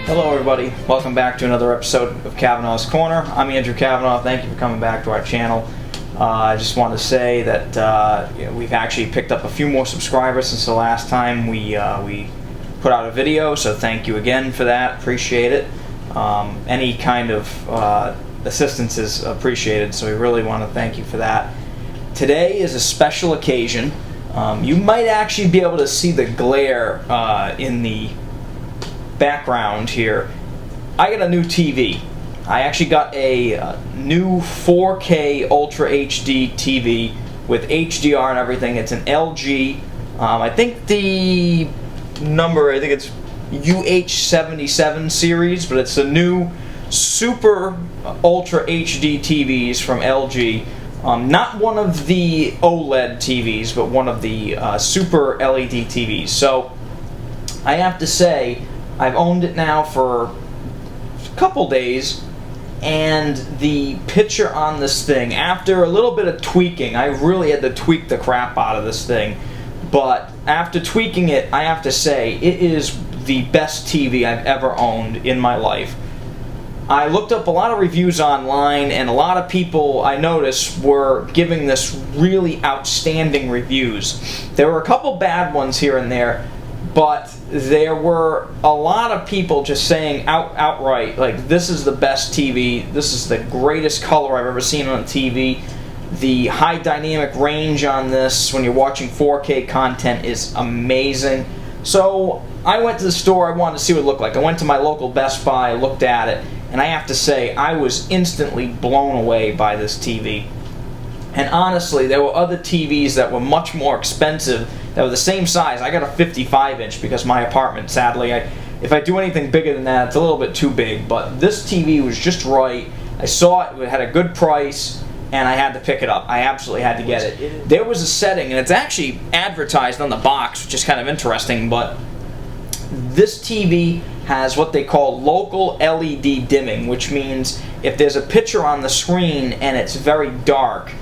Hello everybody, welcome back to another episode of Cavanaugh's Corner. I'm Andrew Cavanaugh, thank you for coming back to our channel. I just wanted to say that we've actually picked up a few more subscribers since the last time we put out a video, so thank you again for that, appreciate it. Any kind of assistance is appreciated, so we really want to thank you for that. Today is a special occasion. You might actually be able to see the glare in the background here. I got a new TV. I actually got a new 4K Ultra HD TV with HDR and everything. It's an LG. I think the number, I think it's UH77 series, but it's the new Super Ultra HD TVs from LG. Not one of the OLED TVs, but one of the Super LED TVs. So I have to say, I've owned it now for a couple days, and the picture on this thing, after a little bit of tweaking, I really had to tweak the crap out of this thing, but after tweaking it, I have to say, it is the best TV I've ever owned in my life. I looked up a lot of reviews online, and a lot of people I noticed were giving this really outstanding reviews. There were a couple bad ones here and there, but there were a lot of people just saying outright, like, this is the best TV, this is the greatest color I've ever seen on a TV. The high dynamic range on this, when you're watching 4K content, is amazing. So I went to the store, I wanted to see what it looked like. I went to my local Best Buy, looked at it, and I have to say, I was instantly blown away by this TV. And honestly, there were other TVs that were much more expensive that were the same size. I got a 55-inch because my apartment, sadly, if I do anything bigger than that, it's a little bit too big. But this TV was just right. I saw it had a good price, and I had to pick it up. I absolutely had to get it. There was a setting, and it's actually advertised on the box, which is kind of interesting, but this TV has what they call local LED dimming, which means if there's a picture on the screen and it's very dark,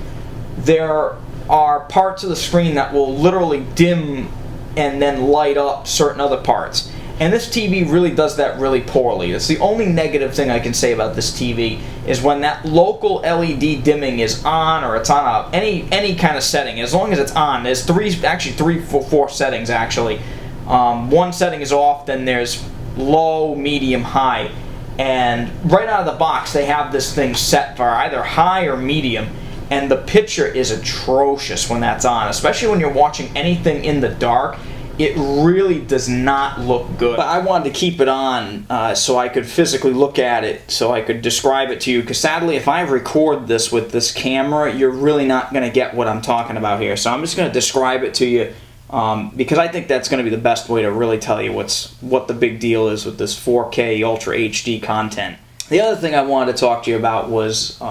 there are parts of the screen that will literally dim and then light up certain other parts. And this TV really does that really poorly. That's the only negative thing I can say about this TV, is when that local LED dimming is on, or it's on any kind of setting. As long as it's on, there's four settings actually. One setting is off, then there's low, medium, high. And right out of the box, they have this thing set for either high or medium. And the picture is atrocious when that's on, especially when you're watching anything in the dark. It really does not look good. But I wanted to keep it on so I could physically look at it, so I could describe it to you, because sadly, if I record this with this camera, you're really not going to get what I'm talking about here. So I'm just going to describe it to you, because I think that's going to be the best way to really tell you what the big deal is with this 4K Ultra HD content. The other thing I wanted to talk to you about was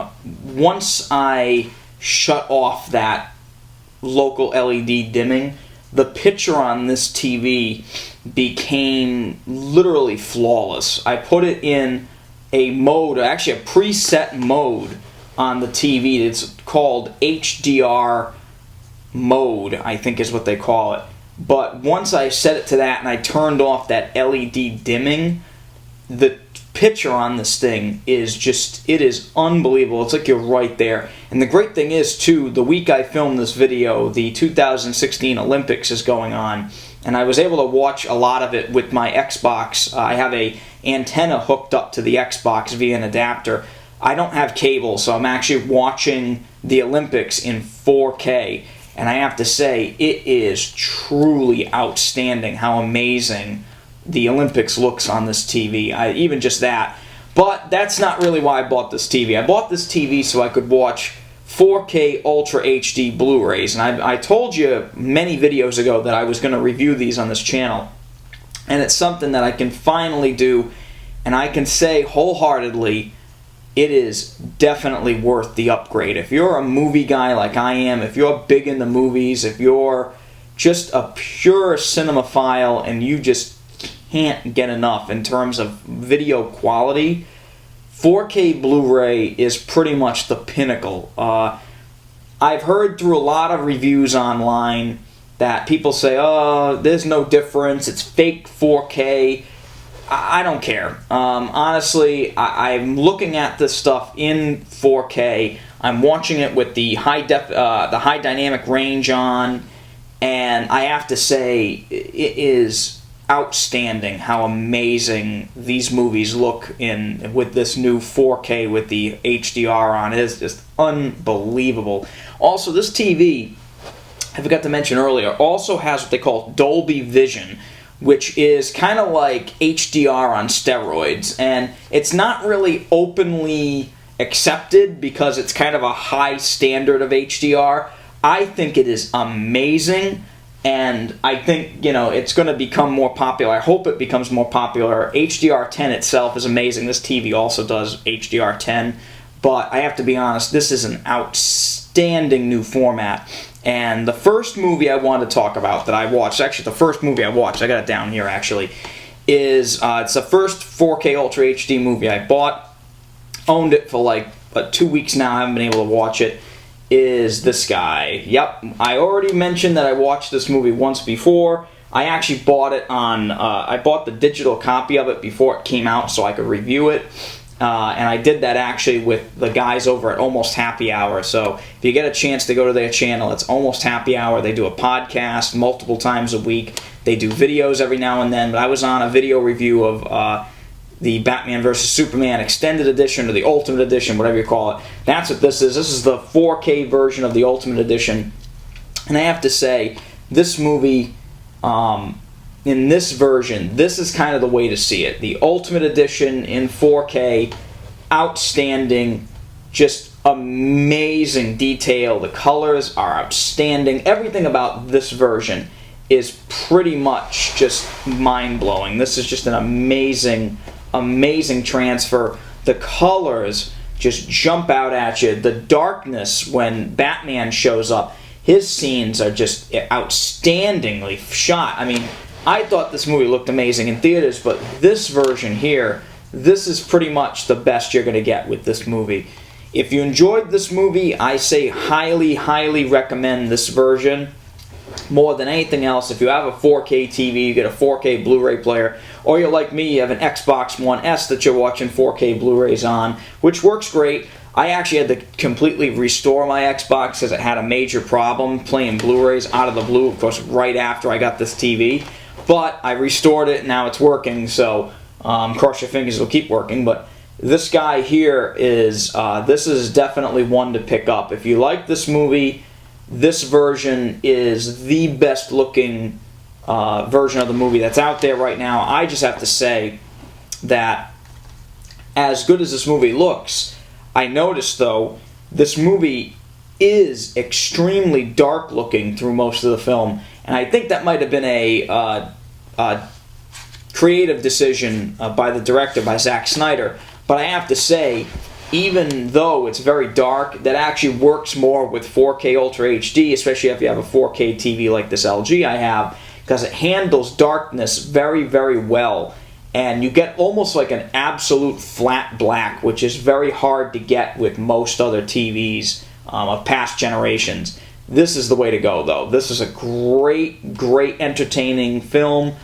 once I shut off that local LED dimming, the picture on this TV became literally flawless. I put it in a mode, actually a preset mode on the TV. It's called HDR mode, I think is what they call it. But once I set it to that and I turned off that LED dimming, the picture on this thing is just, it is unbelievable. It's like you're right there. And the great thing is, too, the week I filmed this video, the 2016 Olympics is going on, and I was able to watch a lot of it with my Xbox. I have a antenna hooked up to the Xbox via an adapter. I don't have cable, so I'm actually watching the Olympics in 4K, and I have to say, it is truly outstanding how amazing the Olympics looks on this TV, even just that. But that's not really why I bought this TV. I bought this TV so I could watch 4K Ultra HD Blu-rays, and I told you many videos ago that I was going to review these on this channel, and it's something that I can finally do, and I can say wholeheartedly, it is definitely worth the upgrade. If you're a movie guy like I am, if you're big in the movies, if you're just a pure cinemaphile and you just can't get enough in terms of video quality, 4K Blu-ray is pretty much the pinnacle. I've heard through a lot of reviews online that people say, oh, there's no difference, it's fake 4K. I don't care. Honestly, I'm looking at this stuff in 4K. I'm watching it with the high dynamic range on, and I have to say, it is outstanding how amazing these movies look in with this new 4K with the HDR on. It is just unbelievable. Also, this TV, I forgot to mention earlier, also has what they call Dolby Vision, which is kind of like HDR on steroids, and it's not really openly accepted because it's kind of a high standard of HDR. I think it is amazing, and I think, it's going to become more popular. I hope it becomes more popular. HDR10 itself is amazing. This TV also does HDR10, but I have to be honest, this is an outstanding new format. And the first movie I wanted to talk about that I watched, actually the first movie I watched, I got it down here actually, is it's the first 4K Ultra HD movie I bought. Owned it for like 2 weeks now, I haven't been able to watch it, is this guy. Yep, I already mentioned that I watched this movie once before. I actually bought it on, I bought the digital copy of it before it came out so I could review it. And I did that actually with the guys over at Almost Happy Hour. So if you get a chance to go to their channel, it's Almost Happy Hour. They do a podcast multiple times a week. They do videos every now and then. But I was on a video review of the Batman vs. Superman Extended Edition or the Ultimate Edition, whatever you call it. That's what this is. This is the 4K version of the Ultimate Edition. And I have to say, this movie, in this version, this is kind of the way to see it. The Ultimate Edition in 4K, outstanding, just amazing detail. The colors are outstanding. Everything about this version is pretty much just mind-blowing. This is just an amazing, amazing transfer. The colors just jump out at you. The darkness when Batman shows up, his scenes are just outstandingly shot. I mean, I thought this movie looked amazing in theaters, but this version here, this is pretty much the best you're going to get with this movie. If you enjoyed this movie, I say highly, highly recommend this version. More than anything else, if you have a 4K TV, you get a 4K Blu-ray player, or you're like me, you have an Xbox One S that you're watching 4K Blu-rays on, which works great. I actually had to completely restore my Xbox because it had a major problem playing Blu-rays out of the blue, of course, right after I got this TV. But I restored it, and now it's working, so cross your fingers it'll keep working. But this guy here is, this is definitely one to pick up. If you like this movie, this version is the best looking version of the movie that's out there right now. I just have to say that as good as this movie looks, I noticed though, this movie is extremely dark looking through most of the film. And I think that might have been a creative decision by the director, by Zack Snyder. But I have to say, even though it's very dark, that actually works more with 4K Ultra HD, especially if you have a 4K TV like this LG I have, because it handles darkness very, very well. And you get almost like an absolute flat black, which is very hard to get with most other TVs of past generations. This is the way to go, though. This is a great, great entertaining film.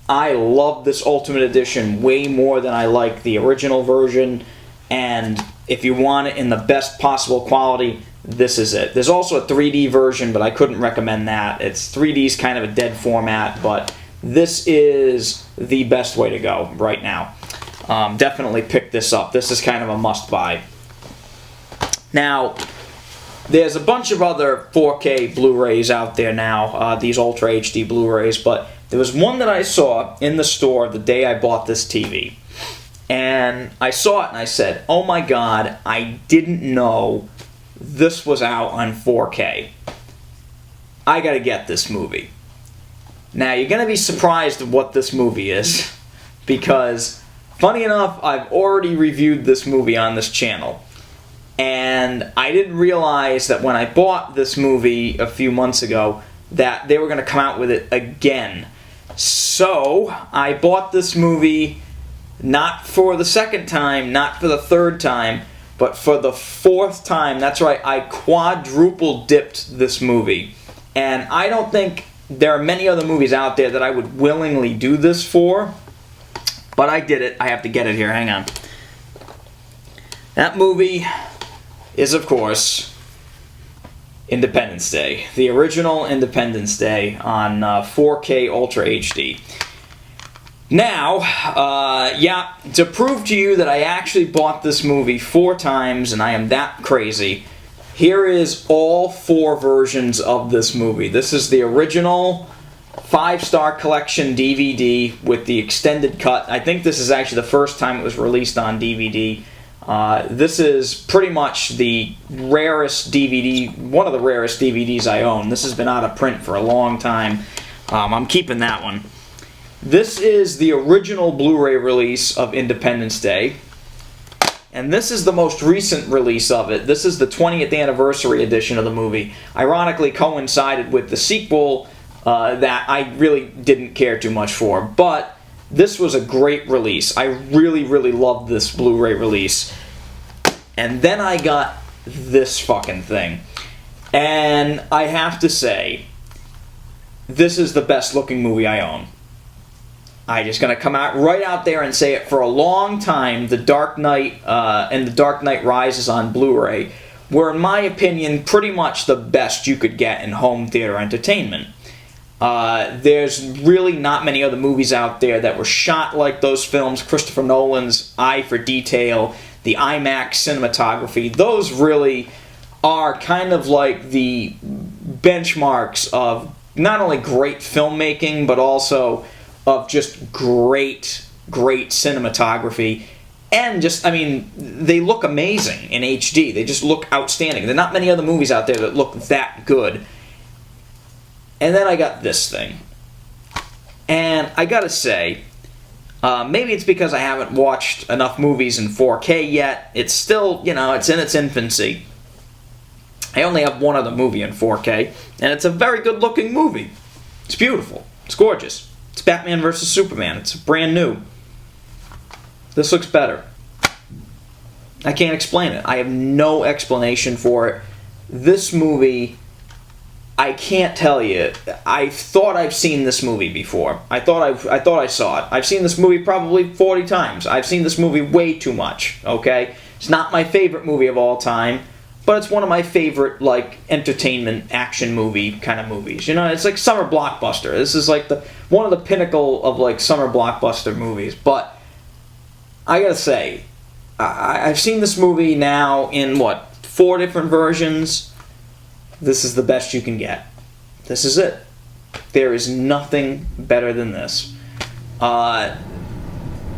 I love this Ultimate Edition way more than I like the original version. And if you want it in the best possible quality, this is it. There's also a 3D version, but I couldn't recommend that. 3D is kind of a dead format, but this is the best way to go right now. Definitely pick this up. This is kind of a must-buy. Now, there's a bunch of other 4K Blu-rays out there now, these Ultra HD Blu-rays, but there was one that I saw in the store the day I bought this TV. And I saw it and I said, oh my god, I didn't know this was out on 4K. I gotta get this movie. Now, you're gonna be surprised at what this movie is, because, funny enough, I've already reviewed this movie on this channel. And I didn't realize that when I bought this movie a few months ago, that they were gonna come out with it again. So, I bought this movie not for the second time, not for the third time, but for the fourth time. That's right, I quadruple dipped this movie. And I don't think there are many other movies out there that I would willingly do this for. But I did it. I have to get it here. Hang on. That movie is, of course, Independence Day. The original Independence Day on 4K Ultra HD. Now, yeah, to prove to you that I actually bought this movie 4 times and I am that crazy, here is all 4 versions of this movie. This is the original 5-star collection DVD with the extended cut. I think this is actually the first time it was released on DVD. This is pretty much the rarest DVD, one of the rarest DVDs I own. This has been out of print for a long time. I'm keeping that one. This is the original Blu-ray release of Independence Day. And this is the most recent release of it. This is the 20th anniversary edition of the movie. Ironically coincided with the sequel that I really didn't care too much for. But this was a great release. I really, really loved this Blu-ray release. And then I got this fucking thing. And I have to say, this is the best looking movie I own. I'm just going to come out right out there and say it. For a long time, The Dark Knight and The Dark Knight Rises on Blu-ray were, in my opinion, pretty much the best you could get in home theater entertainment. There's really not many other movies out there that were shot like those films. Christopher Nolan's eye for detail, the IMAX cinematography, those really are kind of like the benchmarks of not only great filmmaking, but also of just great cinematography. And just, I mean, they look amazing in HD. They just look outstanding. There are not many other movies out there that look that good. And then I got this thing. And I gotta say, maybe it's because I haven't watched enough movies in 4K yet. It's still, you know, it's in its infancy. I only have one other movie in 4K, and it's a very good-looking movie. It's beautiful. It's gorgeous. It's Batman vs. Superman. It's brand new. This looks better. I can't explain it. I have no explanation for it. This movie, I can't tell you. I thought I've seen this movie before. I thought I saw it. I've seen this movie probably 40 times. I've seen this movie way too much, okay? It's not my favorite movie of all time, but it's one of my favorite, like, entertainment action movie kind of movies. You know, it's like summer blockbuster. This is like one of the pinnacle of, like, summer blockbuster movies. But I gotta say, I've seen this movie now in, 4 different versions. This is the best you can get. This is it. There is nothing better than this. I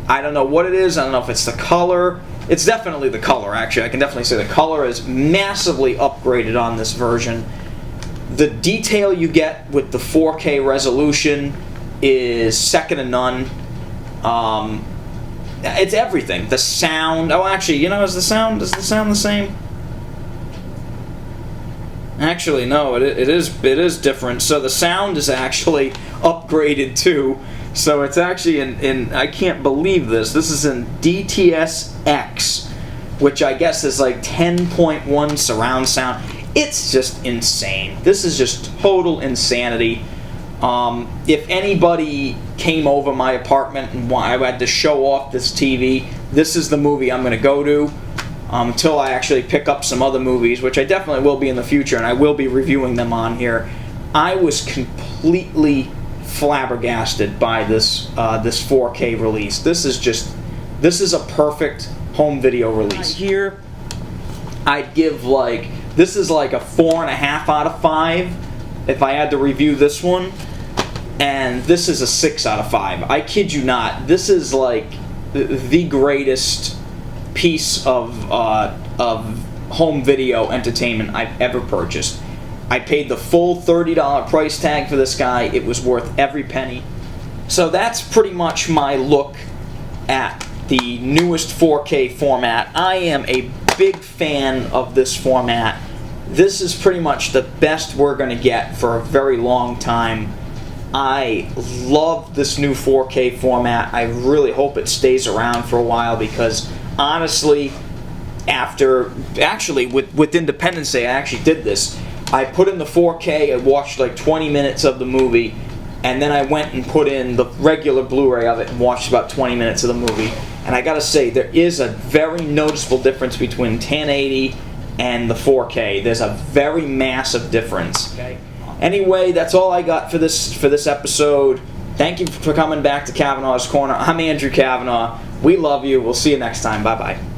don't know what it is. I don't know if it's the color. It's definitely the color, actually. I can definitely say the color is massively upgraded on this version. The detail you get with the 4K resolution is second to none. It's everything. The sound. Oh, actually, you know, is the sound the same? Actually, no, it is different. So the sound is actually upgraded too. So it's actually in I can't believe this. This is in DTS-X, which I guess is like 10.1 surround sound. It's just insane. This is just total insanity. If anybody came over my apartment and I had to show off this TV, this is the movie I'm going to go to. Until I actually pick up some other movies, which I definitely will be in the future, and I will be reviewing them on here. I was completely flabbergasted by this 4K release. This is a perfect home video release. Here, I'd give this is like a 4.5 out of 5 if I had to review this one, and this is a 6 out of 5. I kid you not. This is like the greatest piece of home video entertainment I've ever purchased. I paid the full $30 price tag for this guy. It was worth every penny. So that's pretty much my look at the newest 4K format. I am a big fan of this format. This is pretty much the best we're going to get for a very long time. I love this new 4K format. I really hope it stays around for a while because honestly, with Independence Day, I actually did this. I put in the 4K, I watched like 20 minutes of the movie, and then I went and put in the regular Blu-ray of it and watched about 20 minutes of the movie. And I gotta say, there is a very noticeable difference between 1080 and the 4K. There's a very massive difference. Okay. Anyway, that's all I got for this episode. Thank you for coming back to Cavanaugh's Corner. I'm Andrew Cavanaugh. We love you. We'll see you next time. Bye-bye.